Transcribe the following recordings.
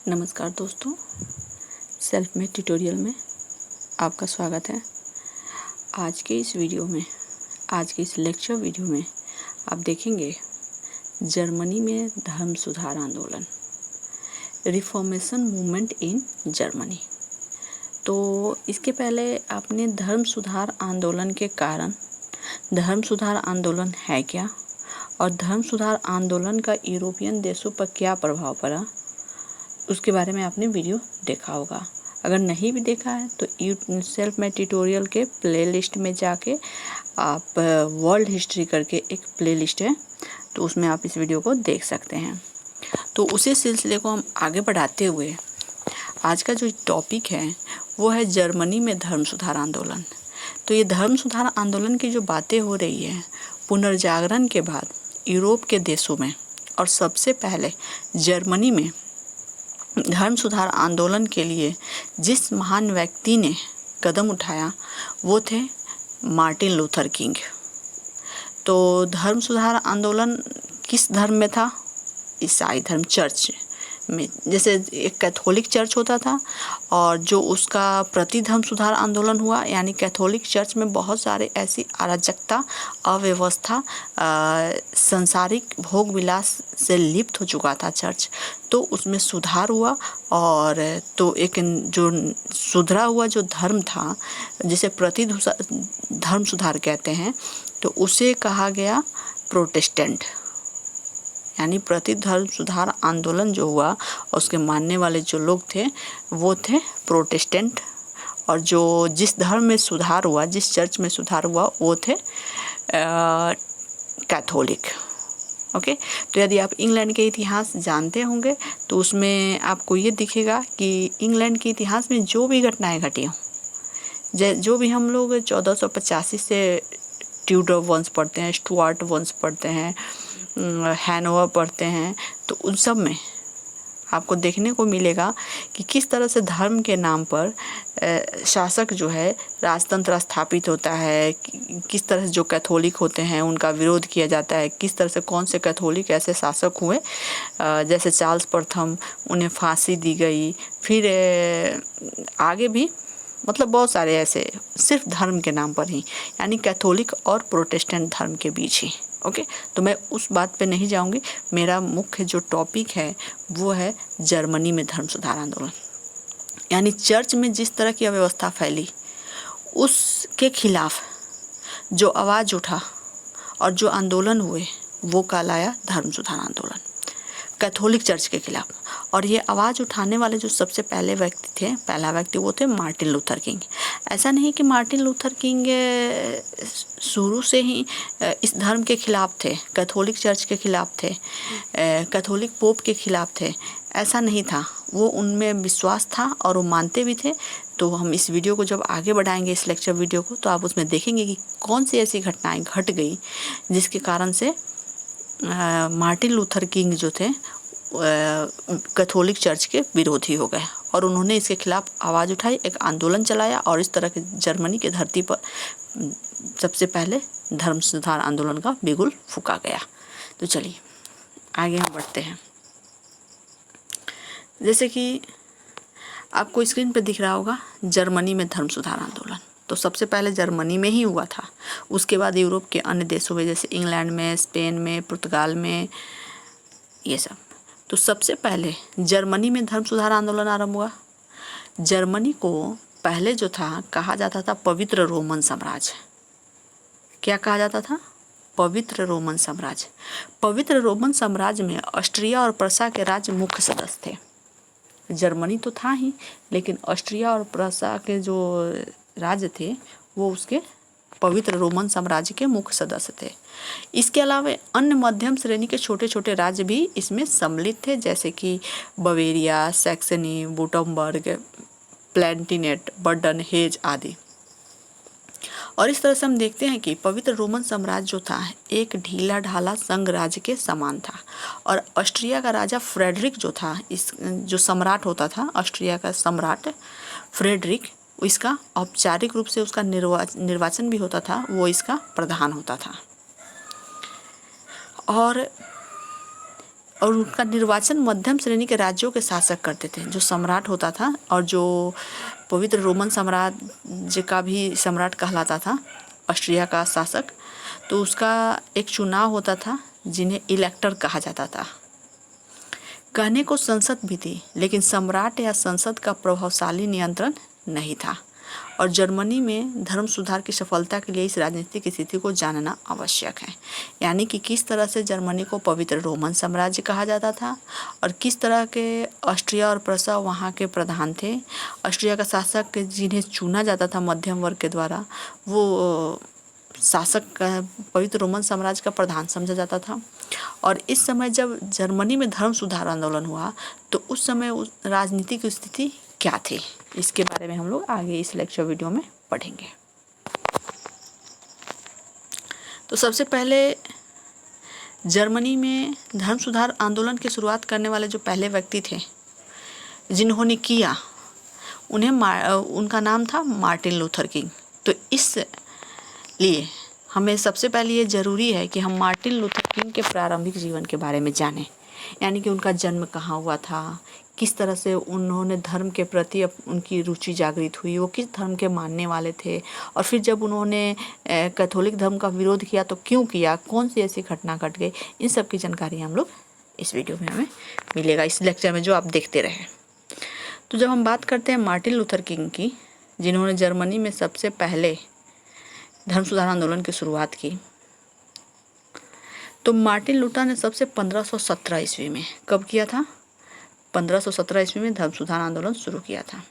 नमस्कार दोस्तों, self made tutorial में आपका स्वागत है। आज के इस लेक्चर वीडियो में आप देखेंगे जर्मनी में धर्म सुधार आंदोलन, रिफॉर्मेशन मूवमेंट इन जर्मनी। तो इसके पहले आपने धर्म सुधार आंदोलन के कारण, धर्म सुधार आंदोलन है क्या और धर्म सुधार आंदोलन का यूरोपियन देशों पर क्या प्रभाव पड़ा, उसके बारे में आपने वीडियो देखा होगा। अगर नहीं भी देखा है तो सेल्फ मेड ट्यूटोरियल के प्लेलिस्ट में जाके आप वर्ल्ड हिस्ट्री करके एक प्लेलिस्ट है, तो उसमें आप इस वीडियो को देख सकते हैं। तो उसी सिलसिले को हम आगे बढ़ाते हुए आज का जो टॉपिक है वो है जर्मनी में धर्म सुधार आंदोलन। तो ये धर्म सुधार आंदोलन की जो बातें हो रही है, पुनर्जागरण के बाद यूरोप के देशों में और सबसे पहले जर्मनी में धर्म सुधार आंदोलन के लिए जिस महान व्यक्ति ने कदम उठाया वो थे मार्टिन लूथर किंग। तो धर्म सुधार आंदोलन किस धर्म में था? ईसाई धर्म, चर्च में। जैसे एक कैथोलिक चर्च होता था और जो उसका प्रति धर्म सुधार आंदोलन हुआ, यानी कैथोलिक चर्च में बहुत सारे ऐसी अराजकता, अव्यवस्था, संसारिक भोग विलास से लिप्त हो चुका था चर्च, तो उसमें सुधार हुआ। और तो एक जो सुधरा हुआ जो धर्म था, जिसे प्रति धर्म सुधार कहते हैं, तो उसे कहा गया प्रोटेस्टेंट। यानी प्रति धर्म सुधार आंदोलन जो हुआ, उसके मानने वाले जो लोग थे वो थे प्रोटेस्टेंट, और जो जिस धर्म में सुधार हुआ, जिस चर्च में सुधार हुआ, वो थे कैथोलिक। ओके। तो यदि आप इंग्लैंड के इतिहास जानते होंगे तो उसमें आपको ये दिखेगा कि इंग्लैंड के इतिहास में जो भी घटनाएं घटी हों, जो भी हम लोग 1485 से ट्यूडर वंश पढ़ते हैं, स्टुअर्ट वंश पढ़ते हैं, हैनोवर पढ़ते हैं, तो उन सब में आपको देखने को मिलेगा कि किस तरह से धर्म के नाम पर शासक जो है राजतंत्र स्थापित होता है, किस तरह से जो कैथोलिक होते हैं उनका विरोध किया जाता है, किस तरह से कौन से कैथोलिक ऐसे शासक हुए, जैसे चार्ल्स प्रथम, उन्हें फांसी दी गई। फिर आगे भी मतलब बहुत सारे ऐसे, सिर्फ धर्म के नाम पर ही, यानी कैथोलिक और प्रोटेस्टेंट धर्म के बीच ही। ओके। तो मैं उस बात पे नहीं जाऊंगी। मेरा मुख्य जो टॉपिक है वो है जर्मनी में धर्म सुधार आंदोलन, यानी चर्च में जिस तरह की अव्यवस्था फैली उसके खिलाफ जो आवाज़ उठा और जो आंदोलन हुए वो कहलाया धर्म सुधार आंदोलन, कैथोलिक चर्च के खिलाफ। और ये आवाज़ उठाने वाले जो सबसे पहले व्यक्ति थे, पहला व्यक्ति वो थे मार्टिन लूथर किंग। ऐसा नहीं कि मार्टिन लूथर किंग शुरू से ही इस धर्म के खिलाफ थे, कैथोलिक चर्च के खिलाफ थे, कैथोलिक पोप के खिलाफ थे, ऐसा नहीं था। वो उनमें विश्वास था और वो मानते भी थे। तो हम इस वीडियो को जब आगे बढ़ाएंगे, इस लेक्चर वीडियो को, तो आप उसमें देखेंगे कि कौन सी ऐसी घटनाएं घट गई जिसके कारण से मार्टिन लूथर किंग जो थे कैथोलिक चर्च के विरोधी हो गए और उन्होंने इसके खिलाफ आवाज़ उठाई, एक आंदोलन चलाया, और इस तरह के जर्मनी की धरती पर सबसे पहले धर्म सुधार आंदोलन का बिगुल फूंका गया। तो चलिए आगे हम बढ़ते हैं। जैसे कि आपको स्क्रीन पर दिख रहा होगा जर्मनी में धर्म सुधार आंदोलन, तो सबसे पहले जर्मनी में ही हुआ था। उसके बाद यूरोप के अन्य देशों में, जैसे इंग्लैंड में, स्पेन में, पुर्तगाल में, ये सब। तो सबसे पहले जर्मनी में धर्म सुधार आंदोलन आरंभ हुआ। जर्मनी को पहले जो था कहा जाता था पवित्र रोमन साम्राज्य। क्या कहा जाता था? पवित्र रोमन साम्राज्य। पवित्र रोमन साम्राज्य में ऑस्ट्रिया और प्रसा के राज्य मुख्य सदस्य थे। जर्मनी तो था ही, लेकिन ऑस्ट्रिया और प्रसा के जो राज्य थे वो उसके पवित्र रोमन साम्राज्य के मुख्य सदस्य थे। इसके अलावा अन्य मध्यम श्रेणी के छोटे छोटे राज्य भी इसमें सम्मिलित थे, जैसे कि बवेरिया, सैक्सनी, वुर्टमबर्ग, प्लैटिनेट, बर्डन, हेज आदि। और इस तरह से हम देखते हैं कि पवित्र रोमन साम्राज्य जो था एक ढीला ढाला संघ राज्य के समान था। और ऑस्ट्रिया का राजा फ्रेडरिक जो था, इस जो सम्राट होता था, ऑस्ट्रिया का सम्राट फ्रेडरिक, इसका औपचारिक रूप से उसका निर्वाचन भी होता था, वो इसका प्रधान होता था। और और उनका निर्वाचन मध्यम श्रेणी के राज्यों के शासक करते थे। जो सम्राट होता था और जो पवित्र रोमन साम्राज्य का भी सम्राट कहलाता था, ऑस्ट्रिया का शासक, तो उसका एक चुनाव होता था जिन्हें इलेक्टर कहा जाता था। कहने को संसद भी थी, लेकिन सम्राट या संसद का प्रभावशाली नियंत्रण नहीं था। और जर्मनी में धर्म सुधार की सफलता के लिए इस राजनीतिक स्थिति को जानना आवश्यक है। यानी कि किस तरह से जर्मनी को पवित्र रोमन साम्राज्य कहा जाता था और किस तरह के ऑस्ट्रिया और प्रसा वहाँ के प्रधान थे। ऑस्ट्रिया का शासक जिन्हें चुना जाता था मध्यम वर्ग के द्वारा, वो शासक पवित्र रोमन साम्राज्य का प्रधान समझा जाता था। और इस समय जब जर्मनी में धर्म सुधार आंदोलन हुआ तो उस समय उस राजनीतिक स्थिति क्या थी, इसके बारे में हम लोग आगे इस लेक्चर वीडियो में पढ़ेंगे। तो सबसे पहले जर्मनी में धर्म सुधार आंदोलन की शुरुआत करने वाले जो पहले व्यक्ति थे जिन्होंने किया, उनका नाम था मार्टिन लूथर किंग। तो इसलिए हमें सबसे पहले ये ज़रूरी है कि हम मार्टिन लूथर किंग के प्रारंभिक जीवन के बारे में जानें। यानी कि उनका जन्म कहाँ हुआ था, किस तरह से उन्होंने धर्म के प्रति उनकी रुचि जागृत हुई, वो किस धर्म के मानने वाले थे, और फिर जब उन्होंने कैथोलिक धर्म का विरोध किया तो क्यों किया, कौन सी ऐसी घटना घट गई, इन सब की जानकारी हम लोग इस वीडियो में हमें मिलेगा, इस लेक्चर में जो आप देखते रहे। तो जब हम बात करते हैं मार्टिन लूथर किंग की, जिन्होंने जर्मनी में सबसे पहले धर्म सुधार आंदोलन की शुरुआत की, तो मार्टिन लूथर ने सबसे 1517 ईस्वी में कब किया था, 1517 ईस्वी में धर्म सुधार आंदोलन शुरू किया था।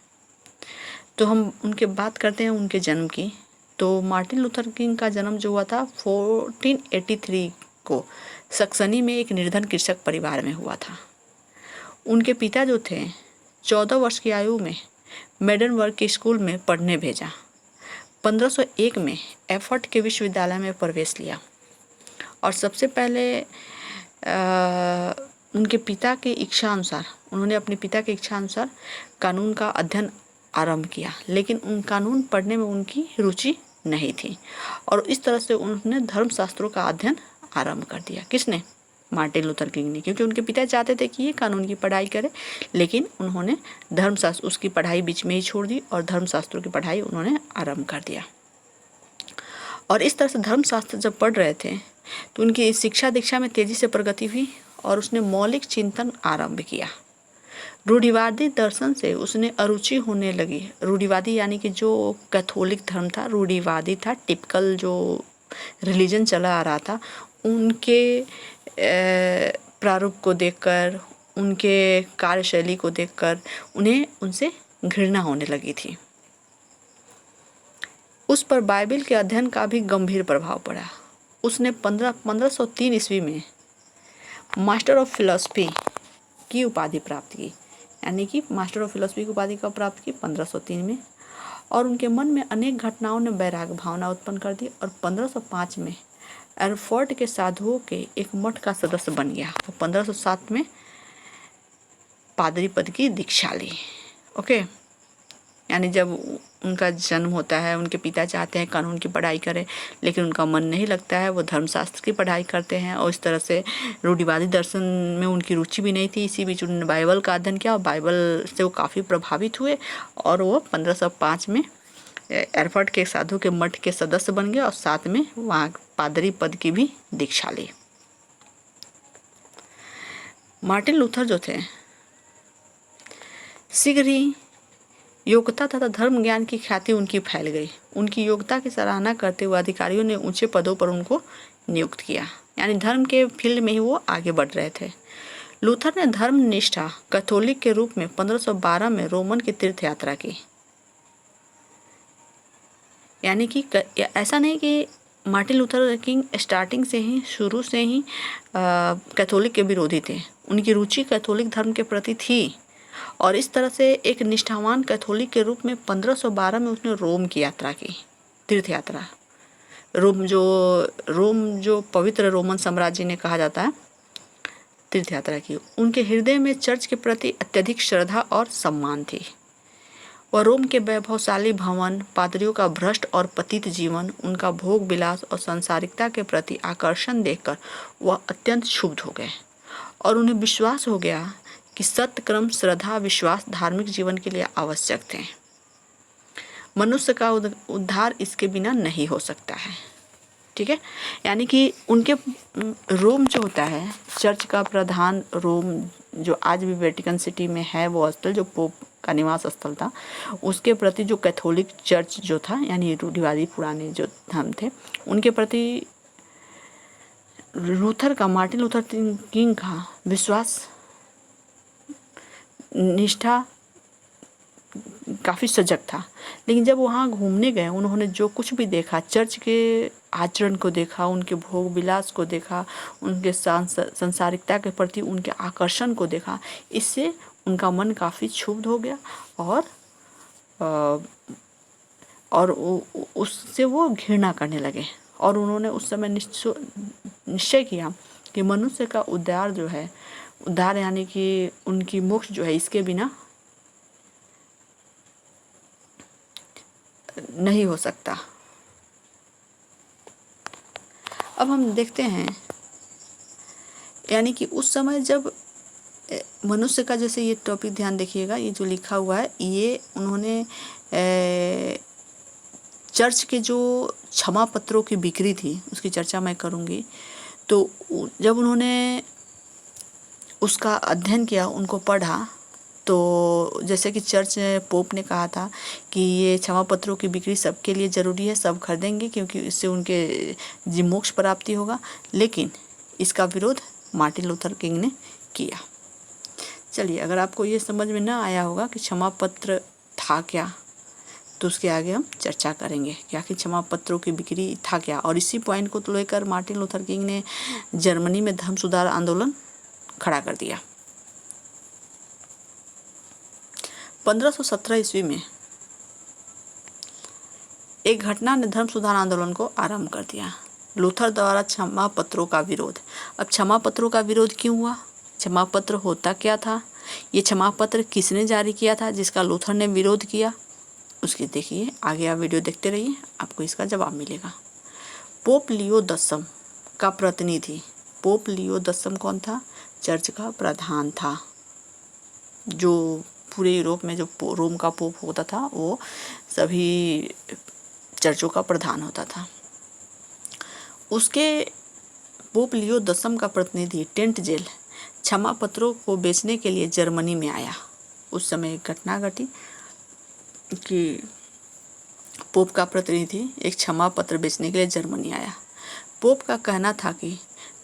तो हम उनके बात करते हैं उनके जन्म की। तो मार्टिन लूथर किंग का जन्म जो हुआ था 1483 को सक्सनी में एक निर्धन कृषक परिवार में हुआ था। उनके पिता जो थे 14 वर्ष की आयु में मेडनबर्ग के स्कूल में पढ़ने भेजा। 1501 में एफर्ट के विश्वविद्यालय में प्रवेश लिया और सबसे पहले उनके पिता की इच्छा अनुसार उन्होंने अपने पिता की इच्छा अनुसार कानून का अध्ययन आरंभ किया, लेकिन उन कानून पढ़ने में उनकी रुचि नहीं थी और इस तरह से उन्होंने धर्मशास्त्रों का अध्ययन आरंभ कर दिया। किसने? मार्टिन लूथर किंग ने, क्योंकि उनके पिता चाहते थे कि ये कानून की पढ़ाई करे, लेकिन उन्होंने धर्मशास्त्र उसकी पढ़ाई बीच में ही छोड़ दी और धर्मशास्त्रों की पढ़ाई उन्होंने आरंभ कर दिया। और इस तरह से धर्मशास्त्र जब पढ़ रहे थे तो उनकी शिक्षा दीक्षा में तेजी से प्रगति हुई और उसने मौलिक चिंतन आरंभ किया। रूढ़िवादी दर्शन से उसने अरुचि होने लगी। रूढ़िवादी यानी कि जो कैथोलिक धर्म था, रूढ़िवादी था, टिपिकल जो रिलीजन चला आ रहा था, उनके प्रारूप को देखकर, उनके कार्यशैली को देखकर उन्हें उनसे घृणा होने लगी थी। उस पर बाइबल के अध्ययन का भी गंभीर प्रभाव पड़ा। उसने 1503 ईस्वी में मास्टर ऑफ फिलॉसफी की उपाधि प्राप्त की। यानी कि मास्टर ऑफ फिलॉसफी की उपाधि कब प्राप्त की? 1503 में। और उनके मन में अनेक घटनाओं ने वैराग्य भावना उत्पन्न कर दी और 1505 में एरफर्ट के साधुओं के एक मठ का सदस्य बन गया और 1507 में पादरी पद की दीक्षा ली। ओके, यानी जब उनका जन्म होता है, उनके पिता चाहते हैं कानून की पढ़ाई करें, लेकिन उनका मन नहीं लगता है, वो धर्मशास्त्र की पढ़ाई करते हैं और इस तरह से रूढ़िवादी दर्शन में उनकी रुचि भी नहीं थी। इसी बीच उन्होंने बाइबल का अध्ययन किया और बाइबल से वो काफ़ी प्रभावित हुए और वो 1505 में एरफर्ट के साधु के मठ के सदस्य बन गए और साथ में वहाँ पादरी पद की भी दीक्षा ली। मार्टिन लूथर जो थे शीघ्र ही योग्यता तथा धर्म ज्ञान की ख्याति उनकी फैल गई। उनकी योग्यता की सराहना करते हुए अधिकारियों ने ऊंचे पदों पर उनको नियुक्त किया, यानी धर्म के फील्ड में ही वो आगे बढ़ रहे थे। लूथर ने धर्मनिष्ठा कैथोलिक के रूप में 1512 में रोमन की तीर्थ यात्रा की। यानी कि ऐसा नहीं कि मार्टिन लूथर किंग स्टार्टिंग से ही, शुरू से ही कैथोलिक के विरोधी थे। उनकी रुचि कैथोलिक धर्म के प्रति थी और इस तरह से एक निष्ठावान कैथोलिक के रूप में 1512 में उसने रोम की यात्रा की, तीर्थ यात्रा। रोम जो पवित्र रोमन साम्राज्य ने कहा जाता है, तीर्थ यात्रा की। उनके हृदय में चर्च के प्रति अत्यधिक श्रद्धा और सम्मान थी। वह रोम के वैभवशाली भवन, पादरियों का भ्रष्ट और पतित जीवन, उनका भोग विलास और सांसारिकता के प्रति आकर्षण देखकर वह अत्यंत क्षुब्ध हो गए और उन्हें विश्वास हो गया कि सत्य, क्रम, श्रद्धा, विश्वास धार्मिक जीवन के लिए आवश्यक थे। मनुष्य का उद्धार इसके बिना नहीं हो सकता है। ठीक है, यानी कि उनके रोम जो होता है, चर्च का प्रधान रोम जो आज भी वेटिकन सिटी में है, वो स्थल जो पोप का निवास स्थल था, उसके प्रति जो कैथोलिक चर्च जो था, यानी रूढ़िवादी पुराने जो धर्म थे, उनके प्रति मार्टिन लूथर किंग का विश्वास, निष्ठा काफ़ी सजग था। लेकिन जब वहाँ घूमने गए, उन्होंने जो कुछ भी देखा, चर्च के आचरण को देखा, उनके भोग विलास को देखा, उनके सांसारिकता के प्रति उनके आकर्षण को देखा, इससे उनका मन काफ़ी क्षुब्ध हो गया और उससे वो घृणा करने लगे। और उन्होंने उस समय निश्चय किया कि मनुष्य का उद्धार जो है, उद्धार यानी कि उनकी मोक्ष जो है, इसके बिना नहीं हो सकता। अब हम देखते हैं, यानी कि उस समय जब मनुष्य का, जैसे ये टॉपिक ध्यान देखिएगा, ये जो लिखा हुआ है, ये उन्होंने चर्च के जो क्षमा पत्रों की बिक्री थी, उसकी चर्चा मैं करूँगी। तो जब उन्होंने उसका अध्ययन किया, उनको पढ़ा, तो जैसे कि चर्च पोप ने कहा था कि ये क्षमा पत्रों की बिक्री सबके लिए ज़रूरी है, सब खरीदेंगे क्योंकि इससे उनके मोक्ष प्राप्ति होगा। लेकिन इसका विरोध मार्टिन लूथर किंग ने किया। चलिए, अगर आपको ये समझ में ना आया होगा कि क्षमा पत्र था क्या, तो उसके आगे हम चर्चा करेंगे कि आखिर क्षमा पत्रों की बिक्री था क्या। और इसी पॉइंट को लेकर मार्टिन लूथर किंग ने जर्मनी में धर्म सुधार आंदोलन खड़ा कर दिया। 1517 ईस्वी में एक घटना ने धर्म सुधार आंदोलन को आरंभ कर दिया। लूथर द्वारा क्षमा पत्रों का विरोध। अब क्षमा पत्रों का विरोध क्यों हुआ? क्षमा पत्र होता क्या था? ये क्षमा पत्र किसने जारी किया था जिसका लूथर ने विरोध किया? उसकी देखिए, आगे आप वीडियो देखते रहिए, आपको इसका जवाब मिलेगा। पोप लियो 10 का प्रतिनिधि। पोप लियो 10 कौन था? चर्च का प्रधान था। जो पूरे यूरोप में जो रोम का पोप होता था, वो सभी चर्चों का प्रधान होता था। उसके पोप लियो 10 का प्रतिनिधि टेंट जेल क्षमा पत्रों को बेचने के लिए जर्मनी में आया। उस समय एक घटना घटी कि पोप का प्रतिनिधि एक क्षमा पत्र बेचने के लिए जर्मनी आया। पोप का कहना था कि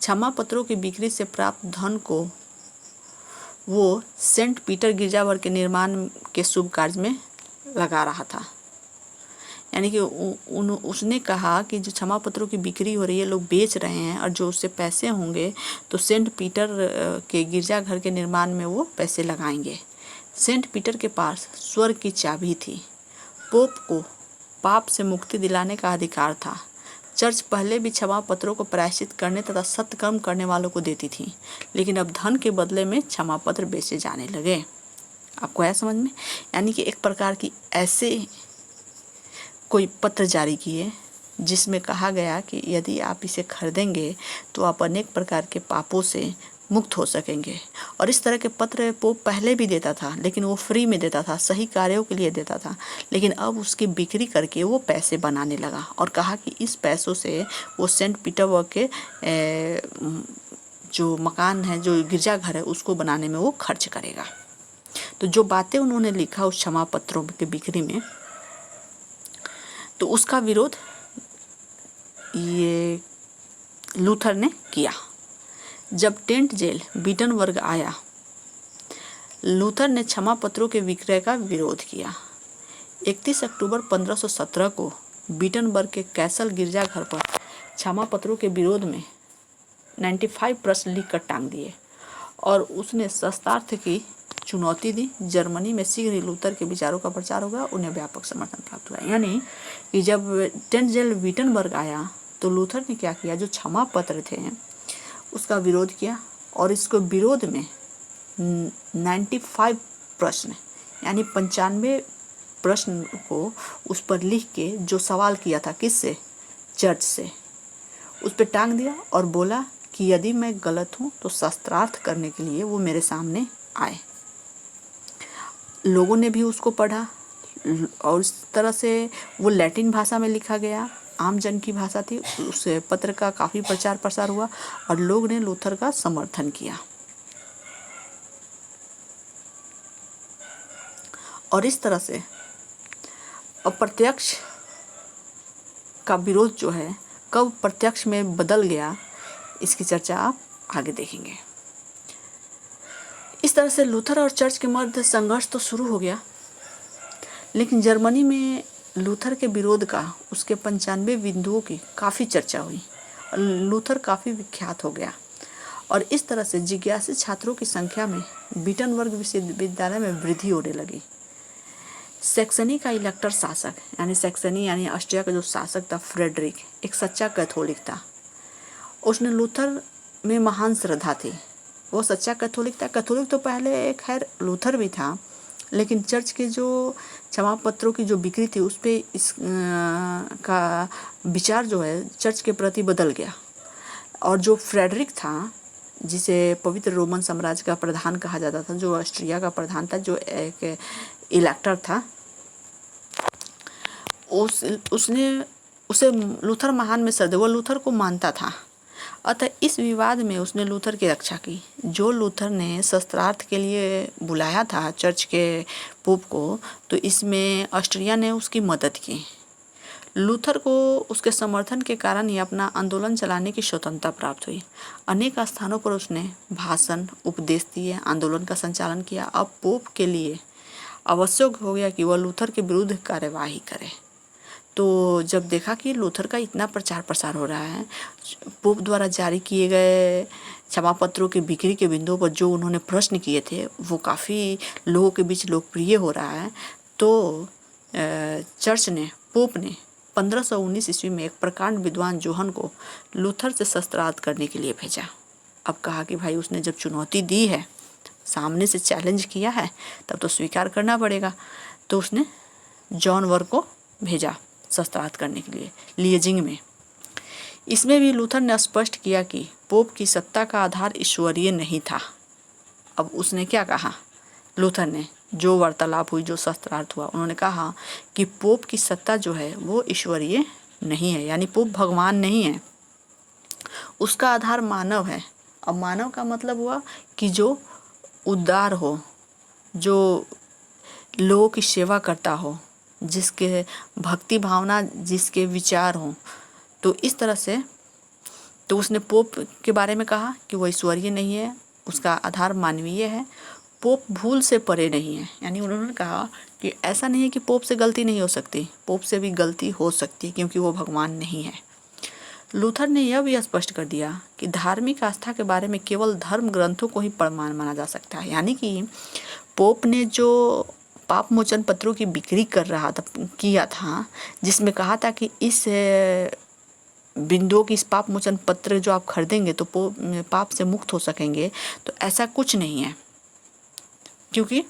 क्षमा पत्रों की बिक्री से प्राप्त धन को वो सेंट पीटर गिरजाघर के निर्माण के शुभ कार्य में लगा रहा था। यानी कि उसने कहा कि जो क्षमा पत्रों की बिक्री हो रही है, लोग बेच रहे हैं, और जो उससे पैसे होंगे तो सेंट पीटर के गिरजाघर के निर्माण में वो पैसे लगाएंगे। सेंट पीटर के पास स्वर्ग की चाबी थी। पोप को पाप से मुक्ति दिलाने का अधिकार था। चर्च पहले भी क्षमा पत्रों को प्रायश्चित करने तथा सत्कर्म करने वालों को देती थी, लेकिन अब धन के बदले में क्षमा पत्र बेचे जाने लगे। आपको आया समझ में? यानी कि एक प्रकार की ऐसे कोई पत्र जारी किए जिसमें कहा गया कि यदि आप इसे खरीदेंगे तो आप अनेक प्रकार के पापों से मुक्त हो सकेंगे। और इस तरह के पत्र पोप पहले भी देता था, लेकिन वो फ्री में देता था, सही कार्यों के लिए देता था। लेकिन अब उसकी बिक्री करके वो पैसे बनाने लगा और कहा कि इस पैसों से वो सेंट पीटरबर्ग के जो मकान है, जो गिरजाघर है, उसको बनाने में वो खर्च करेगा। तो जो बातें उन्होंने लिखा उस क्षमा पत्रों की बिक्री में, तो उसका विरोध ये लूथर ने किया। जब टेंट जेल बीटनबर्ग आया, लूथर ने क्षमा पत्रों के विक्रय का विरोध किया। 31 अक्टूबर 1517 को बीटनबर्ग के कैसल गिरजाघर पर क्षमा पत्रों के विरोध में 95 प्रश्न लिखकर टांग दिए और उसने शस्त्रार्थ की चुनौती दी। जर्मनी में शीघ्र ही लूथर के विचारों का प्रचार हो गया, उन्हें व्यापक समर्थन प्राप्त हुआ। यानी कि जब टेंट जेल बीटनबर्ग आया तो लूथर ने क्या किया, जो क्षमा पत्र थे उसका विरोध किया और इसको विरोध में 95 प्रश्न यानी 95 प्रश्न को उस पर लिख के जो सवाल किया था, किससे? चर्च से, उस पर टांग दिया और बोला कि यदि मैं गलत हूँ तो शास्त्रार्थ करने के लिए वो मेरे सामने आए। लोगों ने भी उसको पढ़ा और इस तरह से वो लैटिन भाषा में लिखा गया, आम जन की भाषा थी। उस पत्र का काफ़ी प्रचार प्रसार हुआ और लोग ने लूथर का समर्थन किया। और इस तरह से अप्रत्यक्ष का विरोध जो है कब प्रत्यक्ष में बदल गया, इसकी चर्चा आप आगे देखेंगे। इस तरह से लूथर और चर्च के मध्य संघर्ष तो शुरू हो गया, लेकिन जर्मनी में लूथर के विरोध का, उसके 95 बिंदुओं की काफ़ी चर्चा हुई और लूथर काफ़ी विख्यात हो गया। और इस तरह से जिज्ञासु छात्रों की संख्या में बीटनबर्ग विश्वविद्यालय में वृद्धि होने लगी। सैक्सनी का इलेक्टर शासक, यानी सैक्सनी यानी ऑस्ट्रिया का जो शासक था फ्रेडरिक, एक सच्चा कैथोलिक था। उसने लूथर में महान श्रद्धा थी, वो सच्चा कैथोलिक था। कैथोलिक तो पहले खैर लूथर भी था, लेकिन चर्च के जो क्षमा पत्रों की जो बिक्री थी उस पे इस का विचार जो है चर्च के प्रति बदल गया। और जो फ्रेडरिक था, जिसे पवित्र रोमन साम्राज्य का प्रधान कहा जाता था, जो ऑस्ट्रिया का प्रधान था, जो एक इलेक्टर था, उसे लूथर महान में श्रद्धा, वो लूथर को मानता था। अतः इस विवाद में उसने लूथर की रक्षा की। जो लूथर ने शस्त्रार्थ के लिए बुलाया था चर्च के पोप को, तो इसमें ऑस्ट्रिया ने उसकी मदद की। लूथर को उसके समर्थन के कारण ही अपना आंदोलन चलाने की स्वतंत्रता प्राप्त हुई। अनेक स्थानों पर उसने भाषण, उपदेश दिए, आंदोलन का संचालन किया। अब पोप के लिए आवश्यक हो गया कि वह लूथर के विरुद्ध कार्यवाही करे। तो जब देखा कि लूथर का इतना प्रचार प्रसार हो रहा है, पोप द्वारा जारी किए गए क्षमा पत्रों के बिक्री के बिंदुओं पर जो उन्होंने प्रश्न किए थे वो काफ़ी लोगों के बीच लोकप्रिय हो रहा है, तो चर्च ने, पोप ने 1519 ईस्वी में एक प्रकांड विद्वान जोहन को लूथर से शस्त्रार्थ करने के लिए भेजा। अब कहा कि भाई उसने जब चुनौती दी है, सामने से चैलेंज किया है, तब तो स्वीकार करना पड़ेगा। तो उसने जॉन वर्क को भेजा शस्त्रार्थ करने के लिए लिएजिंग में। इसमें भी लूथर ने स्पष्ट किया कि पोप की सत्ता का आधार ईश्वरीय नहीं था। अब उसने क्या कहा, लूथर ने, जो वार्तालाप हुई, जो शस्त्रार्थ हुआ, उन्होंने कहा कि पोप की सत्ता जो है वो ईश्वरीय नहीं है, यानी पोप भगवान नहीं है, उसका आधार मानव है। अब मानव का मतलब हुआ कि जो उदार हो, जो लोगों की सेवा करता हो, जिसके भक्ति भावना, जिसके विचार हों। तो इस तरह से तो उसने पोप के बारे में कहा कि वह ईश्वरीय नहीं है, उसका आधार मानवीय है, पोप भूल से परे नहीं है। यानी उन्होंने कहा कि ऐसा नहीं है कि पोप से गलती नहीं हो सकती, पोप से भी गलती हो सकती है क्योंकि वो भगवान नहीं है। लूथर ने यह भी स्पष्ट कर दिया कि धार्मिक आस्था के बारे में केवल धर्म ग्रंथों को ही प्रमाण माना जा सकता है। यानी कि पोप ने जो पाप मोचन पत्रों की बिक्री किया था, जिसमें कहा था कि इस बिंदुओं की, इस पाप मोचन पत्र जो आप खरीदेंगे तो पाप से मुक्त हो सकेंगे, तो ऐसा कुछ नहीं है। क्योंकि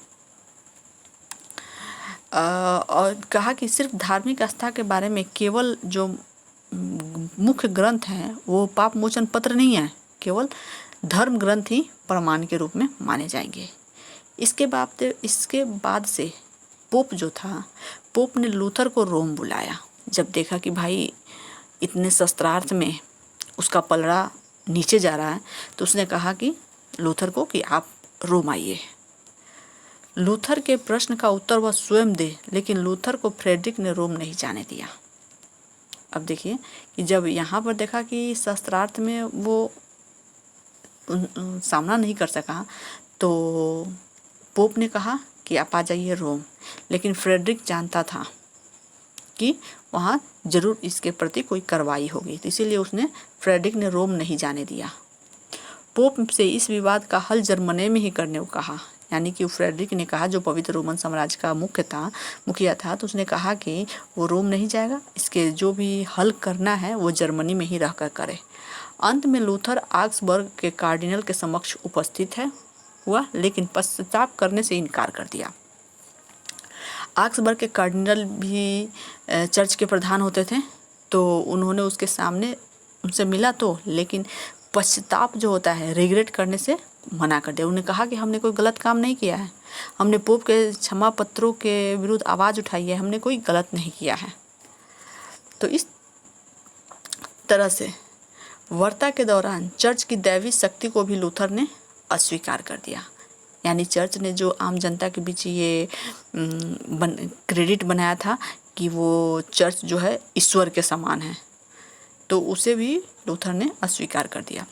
और कहा कि सिर्फ धार्मिक आस्था के बारे में केवल जो मुख्य ग्रंथ हैं वो पाप मोचन पत्र नहीं है, केवल धर्म ग्रंथ ही प्रमाण के रूप में माने जाएंगे। इसके बाद से पोप जो था, पोप ने लूथर को रोम बुलाया। जब देखा कि भाई इतने शस्त्रार्थ में उसका पलड़ा नीचे जा रहा है, तो उसने कहा कि लूथर को कि आप रोम आइए। लूथर के प्रश्न का उत्तर वह स्वयं दे, लेकिन लूथर को फ्रेडरिक ने रोम नहीं जाने दिया। अब देखिए कि जब यहाँ पर देखा कि शस्त्रार्थ में वो सामना नहीं कर सका, तो पोप ने कहा कि आप आ जाइए रोम। लेकिन फ्रेडरिक जानता था कि वहाँ जरूर इसके प्रति कोई कार्रवाई होगी, तो इसीलिए उसने फ्रेडरिक ने रोम नहीं जाने दिया। पोप से इस विवाद का हल जर्मनी में ही करने को कहा। यानी कि फ्रेडरिक ने कहा, जो पवित्र रोमन साम्राज्य का मुखिया था, तो उसने कहा कि वो रोम नहीं जाएगा, इसके जो भी हल करना है वो जर्मनी में ही रहकर करे। अंत में लूथर आग्सबर्ग के कार्डिनल के समक्ष उपस्थित हुआ, लेकिन पश्चाताप करने से इनकार कर दिया। आग्सबर्ग के कार्डिनल भी चर्च के प्रधान होते थे, तो उन्होंने उसके सामने उनसे मिला तो, लेकिन पश्चाताप जो होता है, रिग्रेट करने से मना कर दिया। उन्होंने कहा कि हमने कोई गलत काम नहीं किया है, हमने पोप के क्षमा पत्रों के विरुद्ध आवाज़ उठाई है, हमने कोई गलत नहीं किया है। तो इस तरह से वार्ता के दौरान चर्च की दैवी शक्ति को भी लूथर ने अस्वीकार कर दिया। यानी चर्च ने जो आम जनता के बीच ये क्रेडिट बनाया था कि वो चर्च जो है ईश्वर के समान है, तो उसे भी लूथर ने अस्वीकार कर दिया।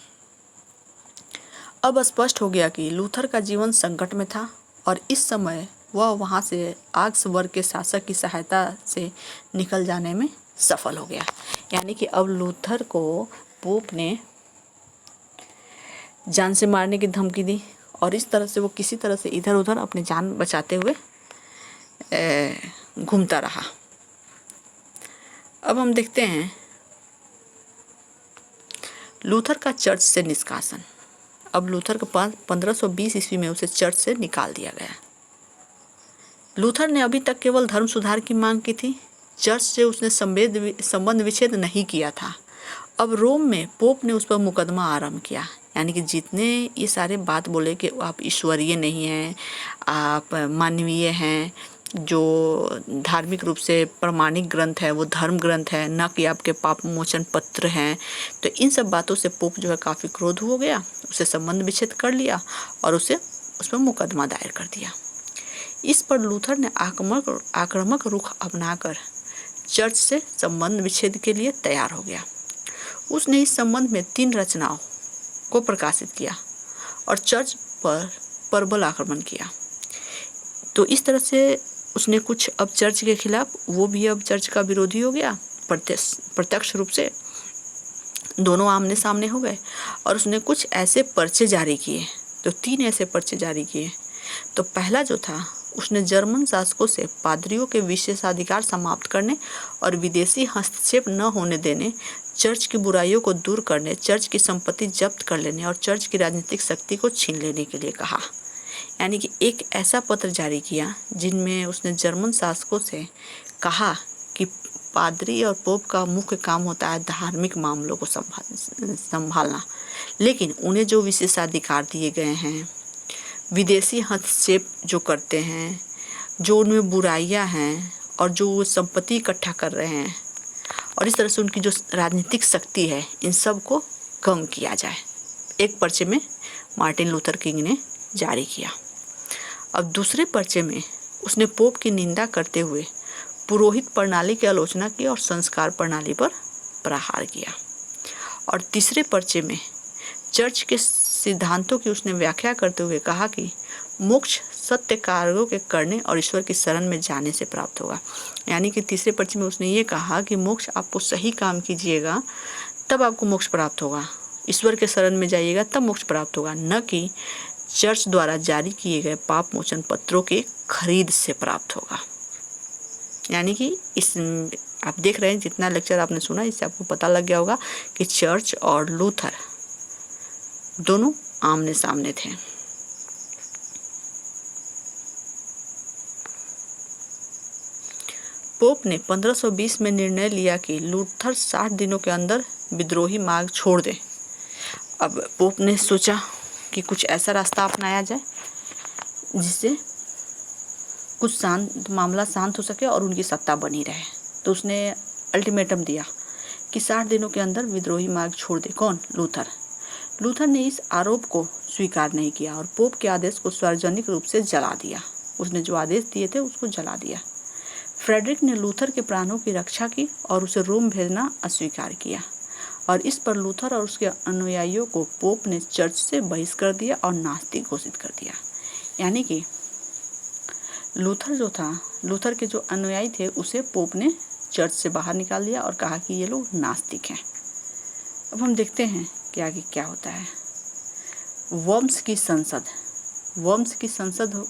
अब स्पष्ट हो गया कि लूथर का जीवन संकट में था और इस समय वह वहाँ से आग्सबर्ग के शासक की सहायता से निकल जाने में सफल हो गया। यानी कि अब लूथर को पोप ने जान से मारने की धमकी दी और इस तरह से वो किसी तरह से इधर उधर अपनी जान बचाते हुए घूमता रहा। अब हम देखते हैं लूथर का चर्च से निष्कासन। अब लूथर के पास 1520 ईस्वी में उसे चर्च से निकाल दिया गया। लूथर ने अभी तक केवल धर्म सुधार की मांग की थी, चर्च से उसने संबंध विच्छेद नहीं किया था। अब रोम में पोप ने उस पर मुकदमा आरंभ किया। यानी कि जितने ये सारे बात बोले कि आप ईश्वरीय नहीं हैं, आप मानवीय हैं, जो धार्मिक रूप से प्रमाणिक ग्रंथ है वो धर्म ग्रंथ है, न कि आपके पाप मोचन पत्र हैं, तो इन सब बातों से पोप जो है काफ़ी क्रोध हो गया, उसे संबंध विच्छेद कर लिया और उस पर मुकदमा दायर कर दिया। इस पर लूथर ने आक्रामक रुख अपनाकर चर्च से संबंध विच्छेद के लिए तैयार हो गया। उसने इस संबंध में 3 रचनाओं को प्रकाशित किया और चर्च पर प्रबल आक्रमण किया। तो इस तरह से उसने कुछ अब चर्च के खिलाफ, वो भी अब चर्च का विरोधी हो गया प्रत्यक्ष रूप से, दोनों आमने सामने हो गए और उसने कुछ ऐसे पर्चे जारी किए। तो 3 ऐसे पर्चे जारी किए। तो पहला जो था, उसने जर्मन शासकों से पादरियों के विशेषाधिकार समाप्त करने और विदेशी हस्तक्षेप न होने देने, चर्च की बुराइयों को दूर करने, चर्च की संपत्ति जब्त कर लेने और चर्च की राजनीतिक शक्ति को छीन लेने के लिए कहा। यानी कि एक ऐसा पत्र जारी किया जिनमें उसने जर्मन शासकों से कहा कि पादरी और पोप का मुख्य काम होता है धार्मिक मामलों को संभालना, लेकिन उन्हें जो विशेषाधिकार दिए गए हैं, विदेशी हस्तक्षेप जो करते हैं, जो उनमें बुराइयां हैं और जो संपत्ति इकट्ठा कर रहे हैं और इस तरह से उनकी जो राजनीतिक शक्ति है, इन सब को कम किया जाए। एक पर्चे में मार्टिन लूथर किंग ने जारी किया। अब दूसरे पर्चे में उसने पोप की निंदा करते हुए पुरोहित प्रणाली की आलोचना की और संस्कार प्रणाली पर प्रहार किया। और तीसरे पर्चे में चर्च के सिद्धांतों की उसने व्याख्या करते हुए कहा कि मोक्ष सत्य कार्यों के करने और ईश्वर की शरण में जाने से प्राप्त होगा। यानी कि तीसरे पर्चे में उसने ये कहा कि मोक्ष आपको सही काम कीजिएगा तब आपको मोक्ष प्राप्त होगा, ईश्वर के शरण में जाइएगा तब मोक्ष प्राप्त होगा, न कि चर्च द्वारा जारी किए गए पाप मोचन पत्रों के खरीद से प्राप्त होगा। यानी कि इस आप देख रहे हैं, जितना लेक्चर आपने सुना इससे आपको पता लग गया होगा कि चर्च और लूथर दोनों आमने सामने थे। पोप ने 1520 में निर्णय लिया कि लूथर 60 दिनों के अंदर विद्रोही मार्ग छोड़ दे। अब पोप ने सोचा कि कुछ ऐसा रास्ता अपनाया जाए जिससे कुछ मामला शांत हो सके और उनकी सत्ता बनी रहे। तो उसने अल्टीमेटम दिया कि 60 दिनों के अंदर विद्रोही मार्ग छोड़ दे। कौन? लूथर। लूथर ने इस आरोप को स्वीकार नहीं किया और पोप के आदेश को सार्वजनिक रूप से जला दिया। उसने जो आदेश दिए थे उसको जला दिया। फ्रेडरिक ने लूथर के प्राणों की रक्षा की और उसे रोम भेजना अस्वीकार किया और इस पर लूथर और उसके अनुयायियों को पोप ने चर्च से बहिष्कार कर दिया और नास्तिक घोषित कर दिया। यानी कि लूथर जो था, लूथर के जो अनुयायी थे, उसे पोप ने चर्च से बाहर निकाल दिया और कहा कि ये लोग नास्तिक हैं। अब हम देखते हैं कि आगे क्या होता है। वर्म्स की संसद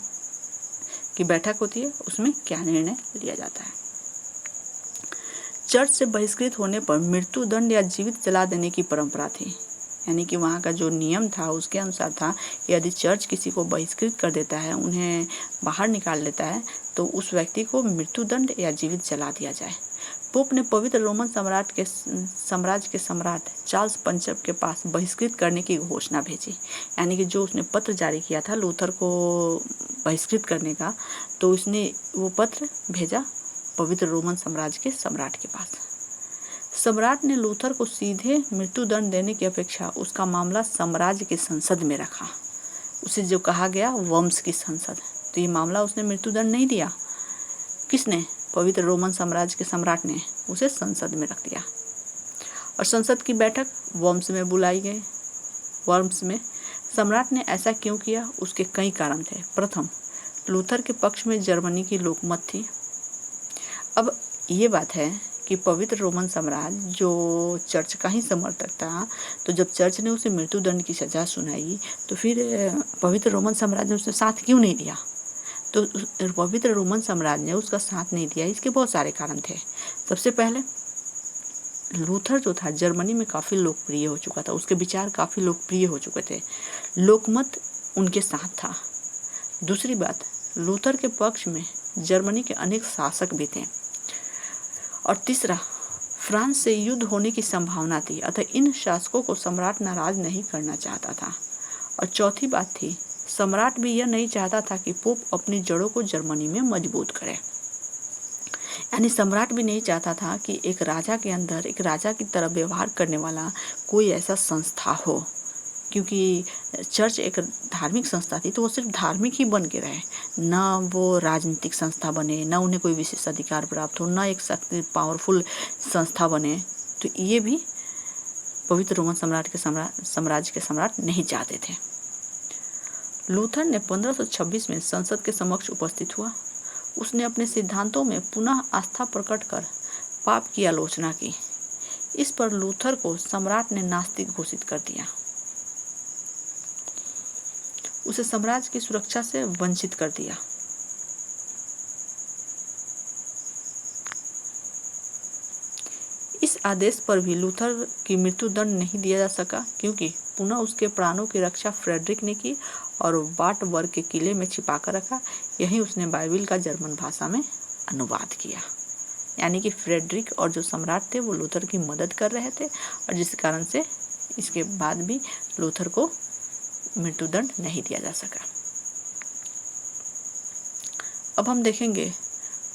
की बैठक होती है, उसमें क्या निर्णय लिया जाता है। चर्च से बहिष्कृत होने पर मृत्यु दंड या जीवित जला देने की परंपरा थी। यानी कि वहाँ का जो नियम था उसके अनुसार था, यदि चर्च किसी को बहिष्कृत कर देता है, उन्हें बाहर निकाल लेता है, तो उस व्यक्ति को मृत्यु दंड या जीवित जला दिया जाए। पोप ने पवित्र रोमन साम्राज्य के सम्राट चार्ल्स पंचम के पास बहिष्कृत करने की घोषणा भेजी। यानी कि जो उसने पत्र जारी किया था लूथर को बहिष्कृत करने का, तो उसने वो पत्र भेजा पवित्र रोमन साम्राज्य के सम्राट के पास। सम्राट ने लूथर को सीधे मृत्युदंड देने की अपेक्षा उसका मामला साम्राज्य की संसद में रखा। उसे जो कहा गया वर्म्स की संसद, तो ये मामला उसने मृत्युदंड नहीं दिया। किसने? पवित्र रोमन साम्राज्य के सम्राट ने उसे संसद में रख दिया। और संसद की बैठक वर्म्स में बुलाई गई। वर्म्स में सम्राट ने ऐसा क्यों किया? उसके कई कारण थे। प्रथम, लूथर के पक्ष में जर्मनी की लोकमत थी। अब ये बात है कि पवित्र रोमन साम्राज्य जो चर्च का ही समर्थक था, तो जब चर्च ने उसे मृत्युदंड की सजा सुनाई तो फिर पवित्र रोमन साम्राज्य ने उसने साथ क्यों नहीं दिया? तो पवित्र रोमन साम्राज्य ने उसका साथ नहीं दिया, इसके बहुत सारे कारण थे। सबसे पहले, लूथर जो था जर्मनी में काफ़ी लोकप्रिय हो चुका था, उसके विचार काफ़ी लोकप्रिय हो चुके थे, लोकमत उनके साथ था। दूसरी बात, लूथर के पक्ष में जर्मनी के अनेक शासक भी थे। और तीसरा, फ्रांस से युद्ध होने की संभावना थी, अतः इन शासकों को सम्राट नाराज नहीं करना चाहता था। और चौथी बात थी, सम्राट भी यह नहीं चाहता था कि पोप अपनी जड़ों को जर्मनी में मजबूत करे। यानी सम्राट भी नहीं चाहता था कि एक राजा के अंदर एक राजा की तरह व्यवहार करने वाला कोई ऐसा संस्था हो, क्योंकि चर्च एक धार्मिक संस्था थी, तो वो सिर्फ धार्मिक ही बन के रहे, ना वो राजनीतिक संस्था बने, ना उन्हें कोई विशेष अधिकार प्राप्त हो, ना एक शक्ति पावरफुल संस्था बने। तो ये भी पवित्र रोमन साम्राज्य के सम्राट नहीं चाहते थे। लूथर ने 1526 में संसद के समक्ष उपस्थित हुआ। उसने अपने सिद्धांतों में पुनः आस्था प्रकट कर पाप की आलोचना की। इस पर लूथर को सम्राट ने नास्तिक घोषित कर दिया, उसे साम्राज्य की सुरक्षा से वंचित कर दिया। इस आदेश पर भी लूथर की मृत्युदंड नहीं दिया जा सका, क्योंकि पुनः उसके प्राणों की रक्षा फ्रेडरिक ने की और वार्टबर्ग के किले में छिपाकर रखा। यही उसने बाइबिल का जर्मन भाषा में अनुवाद किया। यानी कि फ्रेडरिक और जो सम्राट थे वो लूथर की मदद कर रहे थे, और जिस कारण से इसके बाद भी लूथर को मृत्युदंड नहीं दिया जा सका। अब हम देखेंगे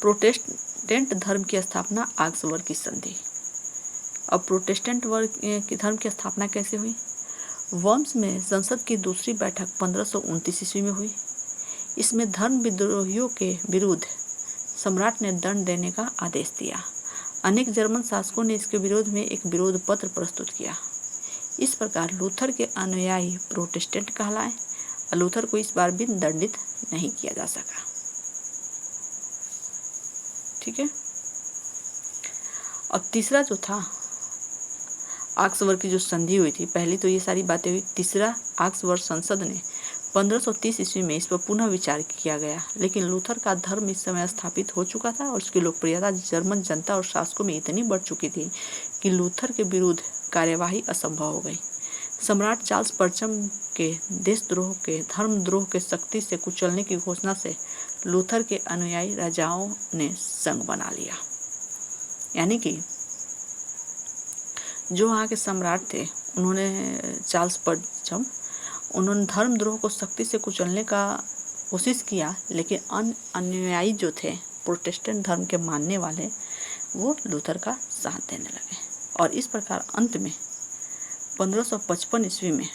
प्रोटेस्टेंट धर्म की स्थापना, आक्सबर्ग की संधि। अब प्रोटेस्टेंट धर्म की स्थापना कैसे हुई? वर्म्स में संसद की दूसरी बैठक 1529 ईस्वी में हुई। इसमें धर्म विद्रोहियों के विरुद्ध सम्राट ने दंड देने का आदेश दिया। अनेक जर्मन शासकों ने इसके विरोध में एक विरोध पत्र प्रस्तुत किया। इस प्रकार लूथर के अनुयायी प्रोटेस्टेंट कहलाए और लूथर को इस बार भी दंडित नहीं किया जा सका। ठीक है। और तीसरा जो था, आक्सबर्ग की जो संधि हुई थी, पहली तो ये सारी बातें हुई। तीसरा, आक्सबर्ग संसद ने 1530 ईस्वी में इस पर पुनः विचार किया गया, लेकिन लूथर का धर्म इस समय स्थापित हो चुका था और उसकी लोकप्रियता जर्मन जनता और शासकों में इतनी बढ़ चुकी थी कि लूथर के विरुद्ध कार्यवाही असंभव हो गई। सम्राट चार्ल्स पंचम के देशद्रोह के धर्मद्रोह के सख्ती से कुचलने की घोषणा से लूथर के अनुयायी राजाओं ने संघ बना लिया। यानी कि जो वहाँ के सम्राट थे, उन्होंने चार्ल्स पंचम, उन्होंने धर्मद्रोह को सख्ती से कुचलने का कोशिश किया, लेकिन अन्य अनुयायी जो थे प्रोटेस्टेंट धर्म के मानने वाले, वो लूथर का साथ देने लगे। और इस प्रकार अंत में 1555 ईस्वी में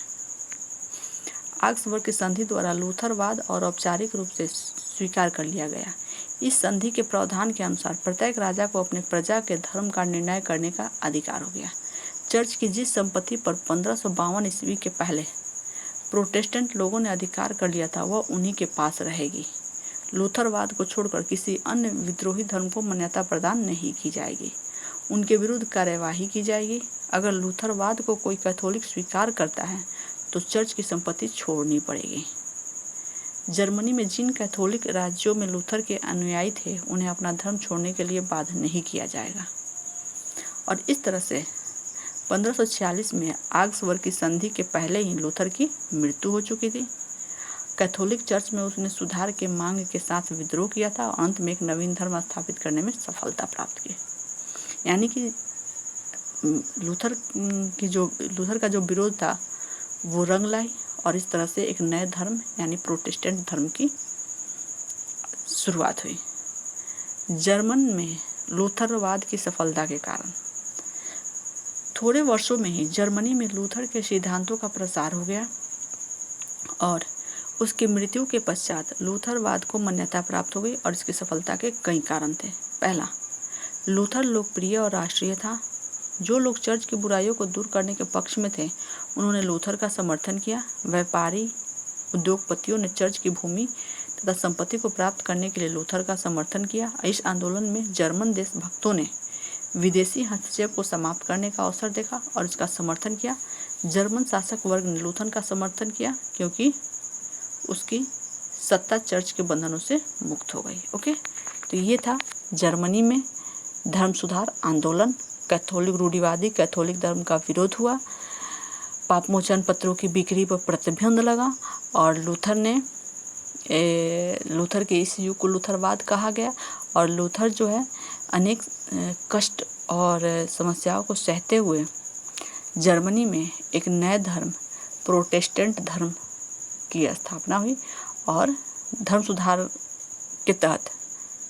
आक्सबर्ग की संधि द्वारा लूथरवाद और औपचारिक रूप से स्वीकार कर लिया गया। इस संधि के प्रावधान के अनुसार प्रत्येक राजा को अपने प्रजा के धर्म का निर्णय करने का अधिकार हो गया। चर्च की जिस संपत्ति पर 1552 ईस्वी के पहले प्रोटेस्टेंट लोगों ने अधिकार कर लिया था, वह उन्हीं के पास रहेगी। लूथरवाद को छोड़कर किसी अन्य विद्रोही धर्म को मान्यता प्रदान नहीं की जाएगी। उनके विरुद्ध कार्यवाही की जाएगी। अगर लूथरवाद को कोई कैथोलिक स्वीकार करता है तो चर्च की संपत्ति छोड़नी पड़ेगी। जर्मनी में जिन कैथोलिक राज्यों में लूथर के अनुयायी थे, उन्हें अपना धर्म छोड़ने के लिए बाध्य नहीं किया जाएगा। और इस तरह से 1546 में आक्सबर्ग की संधि के पहले ही लूथर की मृत्यु हो चुकी थी। कैथोलिक चर्च में उसने सुधार के मांग के साथ विद्रोह किया था और अंत में एक नवीन धर्म स्थापित करने में सफलता प्राप्त की। यानी कि लूथर का जो विरोध था वो रंग लाई और इस तरह से एक नए धर्म यानी प्रोटेस्टेंट धर्म की शुरुआत हुई। जर्मन में लूथरवाद की सफलता के कारण थोड़े वर्षों में ही जर्मनी में लूथर के सिद्धांतों का प्रसार हो गया और उसकी मृत्यु के पश्चात लूथरवाद को मान्यता प्राप्त हो गई और इसकी सफलता के कई कारण थे। पहला, लूथर लोकप्रिय और राष्ट्रीय था। जो लोग चर्च की बुराइयों को दूर करने के पक्ष में थे उन्होंने लूथर का समर्थन किया। व्यापारी उद्योगपतियों ने चर्च की भूमि तथा संपत्ति को प्राप्त करने के लिए लूथर का समर्थन किया। इस आंदोलन में जर्मन देशभक्तों ने विदेशी हस्तक्षेप को समाप्त करने का अवसर देखा और इसका समर्थन किया। जर्मन शासक वर्ग ने लूथर का समर्थन किया क्योंकि उसकी सत्ता चर्च के बंधनों से मुक्त हो गई। ओके, तो ये था जर्मनी में धर्म सुधार आंदोलन। कैथोलिक रूढ़िवादी कैथोलिक धर्म का विरोध हुआ, पापमोचन पत्रों की बिक्री पर प्रतिबंध लगा और लूथर के इस युग को लूथरवाद कहा गया। और लूथर जो है अनेक कष्ट और समस्याओं को सहते हुए जर्मनी में एक नए धर्म प्रोटेस्टेंट धर्म की स्थापना हुई और धर्म सुधार के तहत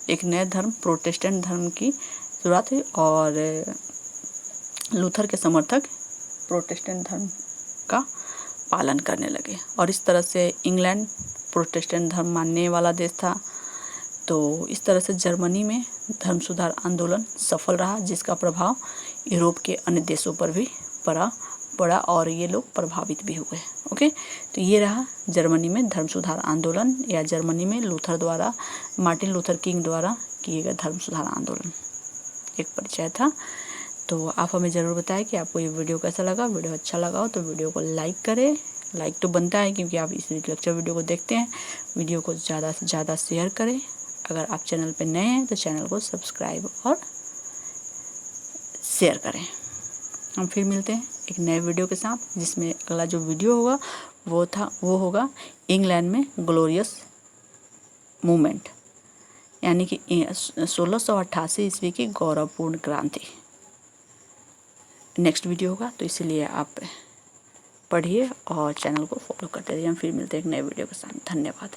एक नए धर्म प्रोटेस्टेंट धर्म की शुरुआत हुई और लूथर के समर्थक प्रोटेस्टेंट धर्म का पालन करने लगे। और इस तरह से इंग्लैंड प्रोटेस्टेंट धर्म मानने वाला देश था। तो इस तरह से जर्मनी में धर्म सुधार आंदोलन सफल रहा, जिसका प्रभाव यूरोप के अन्य देशों पर भी पड़ा और ये लोग प्रभावित भी हुए। ओके, तो ये रहा जर्मनी में धर्म सुधार आंदोलन या जर्मनी में मार्टिन लूथर किंग द्वारा किए गए धर्म सुधार आंदोलन एक परिचय था। तो आप हमें ज़रूर बताएं कि आपको ये वीडियो कैसा लगा। वीडियो अच्छा लगा हो तो वीडियो को लाइक करें। लाइक तो बनता है क्योंकि आप इस लेक्चर वीडियो को देखते हैं। वीडियो को ज़्यादा से ज़्यादा शेयर करें। अगर आप चैनल पर नए हैं तो चैनल को सब्सक्राइब और शेयर करें। हम फिर मिलते हैं एक नए वीडियो के साथ, जिसमें अगला जो वीडियो होगा वो होगा इंग्लैंड में ग्लोरियस मूवमेंट, यानी कि 1688 ईस्वी की गौरवपूर्ण क्रांति नेक्स्ट वीडियो होगा। तो इसीलिए आप पढ़िए और चैनल को फॉलो करते रहिए। हम फिर मिलते हैं एक नए वीडियो के साथ। धन्यवाद।